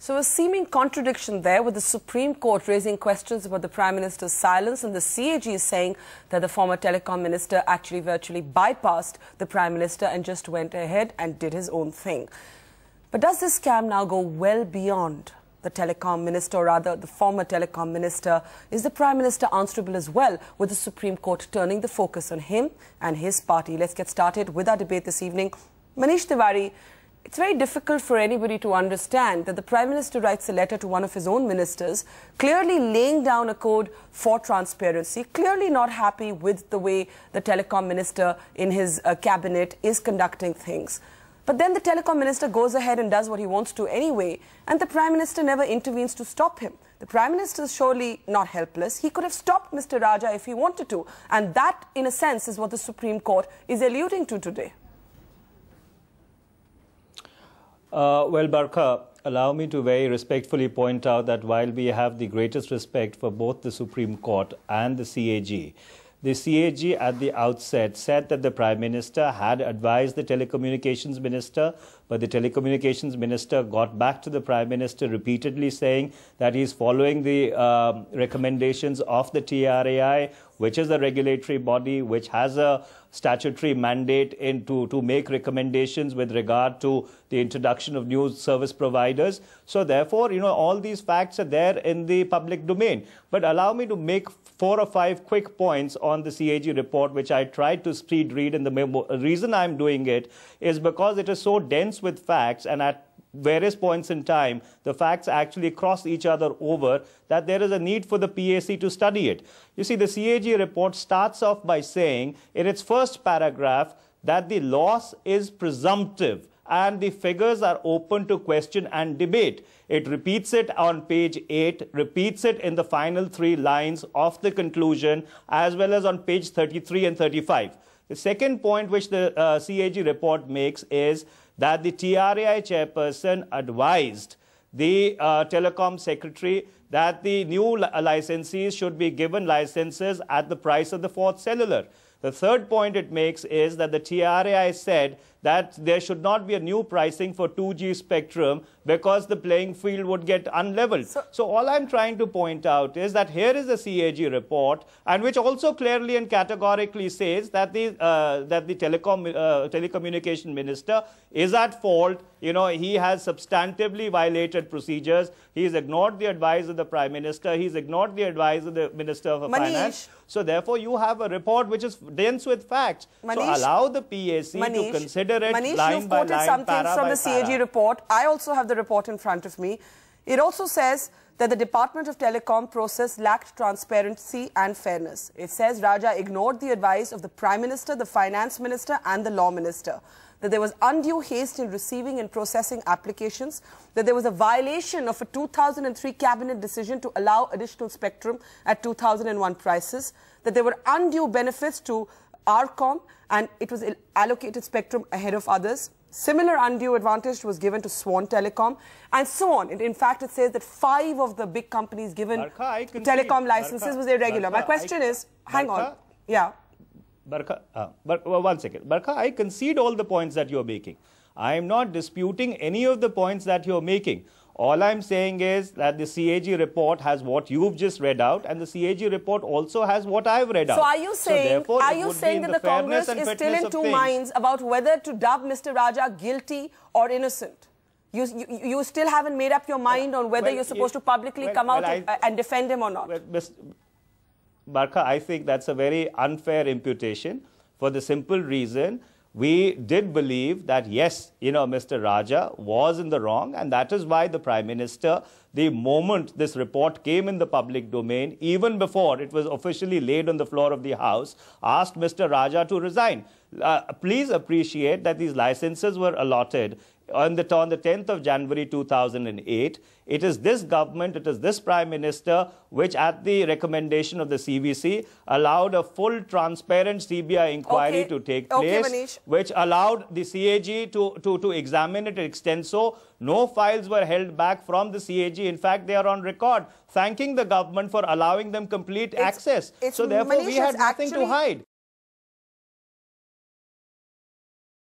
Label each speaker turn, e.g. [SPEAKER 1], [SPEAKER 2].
[SPEAKER 1] So a seeming contradiction there, with the Supreme Court raising questions about the Prime Minister's silence, and the CAG is saying that the former telecom minister actually virtually bypassed the Prime Minister and just went ahead and did his own thing. But does this scam now go well beyond the telecom minister, or rather the former telecom minister? Is the Prime Minister answerable as well, with the Supreme Court turning the focus on him and his party? Let's get started with our debate this evening. Manish Tiwari, it's very difficult for anybody to understand that the Prime Minister writes a letter to one of his own ministers, clearly laying down a code for transparency, clearly not happy with the way the telecom minister in his cabinet is conducting things. But then the telecom minister goes ahead and does what he wants to anyway, and the Prime Minister never intervenes to stop him. The Prime Minister is surely not helpless. He could have stopped Mr. Raja if he wanted to, and that, in a sense, is what the Supreme Court is alluding to today.
[SPEAKER 2] Well, Barkha, allow me to very respectfully point out that while we have the greatest respect for both the Supreme Court and the CAG at the outset said that the Prime Minister had advised the Telecommunications Minister, but the Telecommunications Minister got back to the Prime Minister repeatedly saying that he's following the recommendations of the TRAI, which is a regulatory body which has a statutory mandate to make recommendations with regard to the introduction of new service providers. So therefore, all these facts are there in the public domain. But allow me to make 4 or 5 quick points on the CAG report, which I tried to speed read in the memo. The reason I'm doing it is because it is so dense with facts, and at various points in time, the facts actually cross each other over, that there is a need for the PAC to study it. You see, the CAG report starts off by saying in its first paragraph that the loss is presumptive and the figures are open to question and debate. It repeats it on page 8, repeats it in the final 3 lines of the conclusion, as well as on page 33 and 35. The second point which the CAG report makes is that the TRAI chairperson advised the telecom secretary that the new licensees should be given licenses at the price of the 4th cellular. The third point it makes is that the TRAI said that there should not be a new pricing for 2G spectrum because the playing field would get unleveled. So all I'm trying to point out is that here is a CAG report, and which also clearly and categorically says that the telecommunication minister is at fault. He has substantively violated procedures. He's ignored the advice of the Prime Minister. He's ignored the advice of the Minister of Finance. So therefore, you have a report which is dense with facts. So allow the PAC to consider it line by line, something from the CAG
[SPEAKER 1] report. I also have the report in front of me. It also says that the Department of Telecom process lacked transparency and fairness. It says Raja ignored the advice of the Prime Minister, the Finance Minister and the Law Minister, that there was undue haste in receiving and processing applications, that there was a violation of a 2003 cabinet decision to allow additional spectrum at 2001 prices, that there were undue benefits to RCOM and it was allocated spectrum ahead of others. Similar undue advantage was given to Swan Telecom, and so on. In fact, it says that 5 of the big companies given telecom licenses was irregular. My question is, hang on. Yeah.
[SPEAKER 2] Barkha, one second. Barkha, I concede all the points that you're making. I am not disputing any of the points that you're making. All I'm saying is that the CAG report has what you've just read out, and the CAG report also has what I've read out.
[SPEAKER 1] So are you saying that the Congress is still in 2 minds about whether to dub Mr. Raja guilty or innocent? You still haven't made up your mind on whether you're supposed to publicly come out and defend him or not?
[SPEAKER 2] Barkha, I think that's a very unfair imputation for the simple reason we did believe that, yes, Mr. Raja was in the wrong, and that is why the Prime Minister, the moment this report came in the public domain, even before it was officially laid on the floor of the House, asked Mr. Raja to resign. Please appreciate that these licenses were allotted on the 10th of January 2008. It is this government, it is this Prime Minister which, at the recommendation of the CVC, allowed a full transparent CBI inquiry to take place, which allowed the CAG to examine it extenso. No files were held back from the CAG. In fact, they are on record thanking the government for allowing them complete access. So therefore, we had nothing to hide.